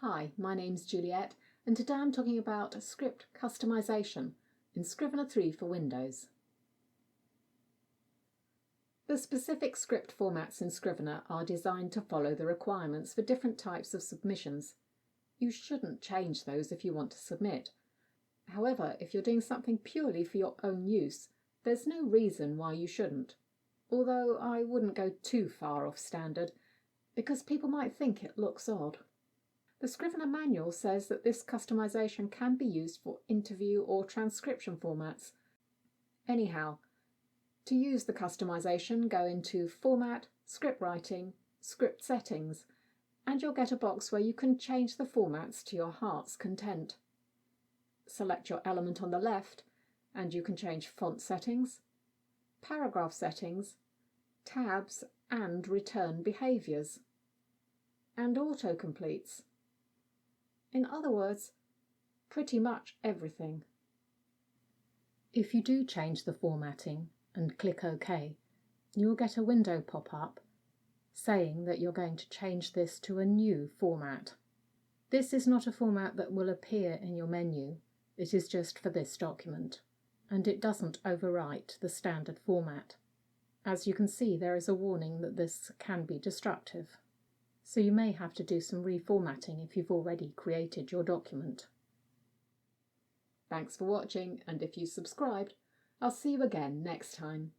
Hi, my name's Juliet, and today I'm talking about script customization in Scrivener 3 for Windows. The specific script formats in Scrivener are designed to follow the requirements for different types of submissions. You shouldn't change those if you want to submit. However, if you're doing something purely for your own use, there's no reason why you shouldn't. Although I wouldn't go too far off standard, because people might think it looks odd. The Scrivener manual says that this customization can be used for interview or transcription formats. Anyhow, to use the customization, go into Format, Script Writing, Script Settings, and you'll get a box where you can change the formats to your heart's content. Select your element on the left, and you can change font settings, paragraph settings, tabs, and return behaviours, and autocompletes. In other words, pretty much everything. If you do change the formatting and click OK, you will get a window pop up saying that you're going to change this to a new format. This is not a format that will appear in your menu, it is just for this document, and it doesn't overwrite the standard format. As you can see, there is a warning that this can be destructive. So you may have to do some reformatting if you've already created your document. Thanks for watching, and if you subscribed, I'll see you again next time.